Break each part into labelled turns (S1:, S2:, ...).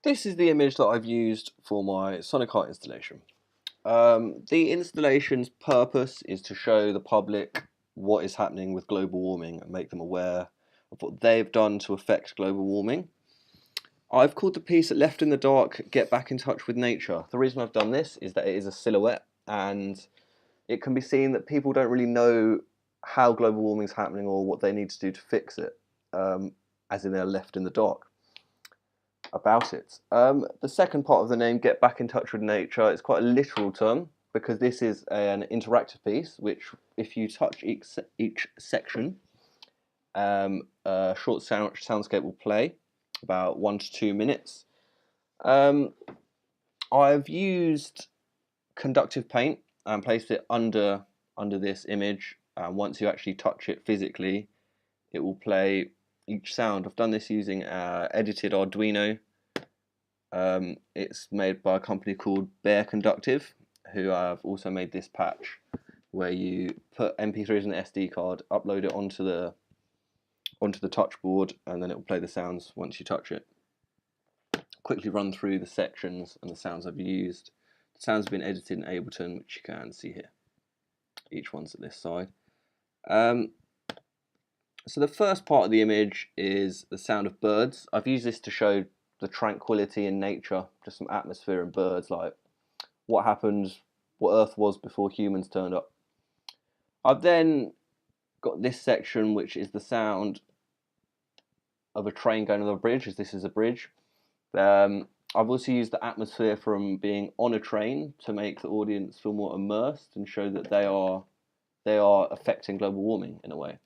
S1: This is the image that I've used for my Sonic Heart installation. The installation's purpose is to show the public what is happening with global warming and make them aware of what they've done to affect global warming. I've called the piece Left in the Dark, Get Back in Touch with Nature. The reason I've done this is that it is a silhouette and it can be seen that people don't really know how global warming is happening or what they need to do to fix it, as in they're left in the dark about it. The second part of the name, Get Back in Touch with Nature, is quite a literal term because this is an interactive piece which, if you touch each section, a short soundscape will play, about 1 to 2 minutes. I've used conductive paint and placed it under this image. Once you actually touch it physically, it will play each sound. I've done this using edited Arduino. It's made by a company called Bear Conductive, who have also made this patch where you put MP3s in an SD card, upload it onto the touch board, and then it will play the sounds once you touch it. Quickly run through the sections and the sounds I've used. The sounds have been edited in Ableton, which you can see here. Each one's at this side. So the first part of the image is the sound of birds. I've used this to show the tranquility in nature, just some atmosphere and birds, like what happened, what Earth was before humans turned up. I've then got this section, which is the sound of a train going over a bridge, as this is a bridge. I've also used the atmosphere from being on a train to make the audience feel more immersed and show that they are affecting global warming in a way.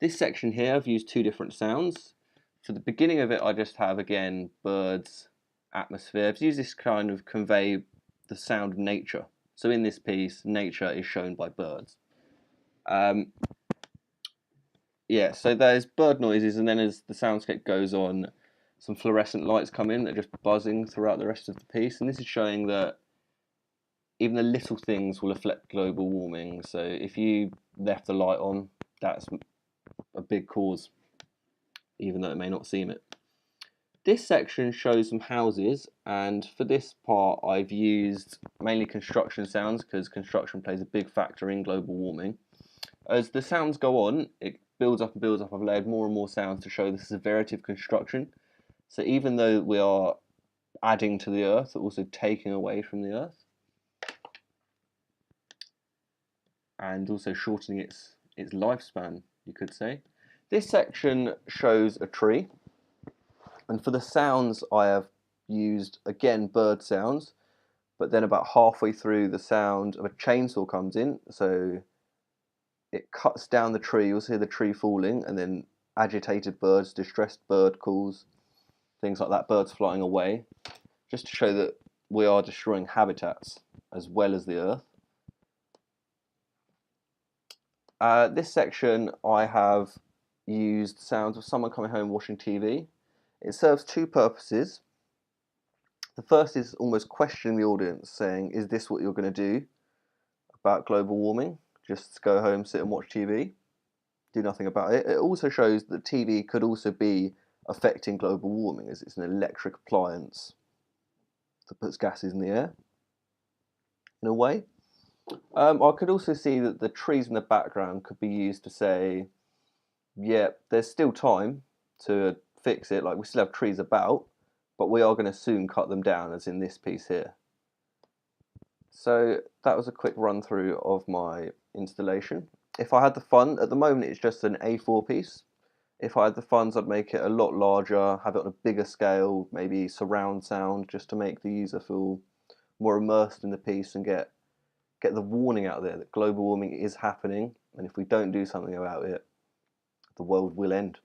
S1: This section here, I've used 2 different sounds. For the beginning of it, I just have, again, birds, atmosphere. I've used this kind of convey the sound of nature. So in this piece, nature is shown by birds. Yeah, so there's bird noises, and then as the soundscape goes on, some fluorescent lights come in that are just buzzing throughout the rest of the piece. And this is showing that even the little things will affect global warming. So if you left the light on, that's a big cause, even though it may not seem it. This section shows some houses, and for this part I've used mainly construction sounds because construction plays a big factor in global warming. As the sounds go on, it builds up and builds up. I've layered more and more sounds to show the severity of construction. So even though we are adding to the Earth, we're also taking away from the Earth, and also shortening its lifespan, you could say. This section shows a tree, and for the sounds I have used, again, bird sounds, but then about halfway through the sound of a chainsaw comes in, so it cuts down the tree. You'll see the tree falling, and then agitated birds, distressed bird calls, things like that, birds flying away, just to show that we are destroying habitats as well as the Earth. This section I have used sounds of someone coming home watching TV. It serves 2 purposes. The first is almost questioning the audience, saying, is this what you're going to do about global warming? Just go home, sit and watch TV, do nothing about it. It also shows that TV could also be affecting global warming, as it's an electric appliance that puts gases in the air, in a way. I could also see that the trees in the background could be used to say, yeah, there's still time to fix it, like we still have trees about, but we are going to soon cut them down, as in this piece here. So that was a quick run through of my installation. If I had the fun, at the moment it's just an A4 piece. If I had the funds, I'd make it a lot larger, have it on a bigger scale, maybe surround sound, just to make the user feel more immersed in the piece and get the warning out there that global warming is happening, and if we don't do something about it, the world will end.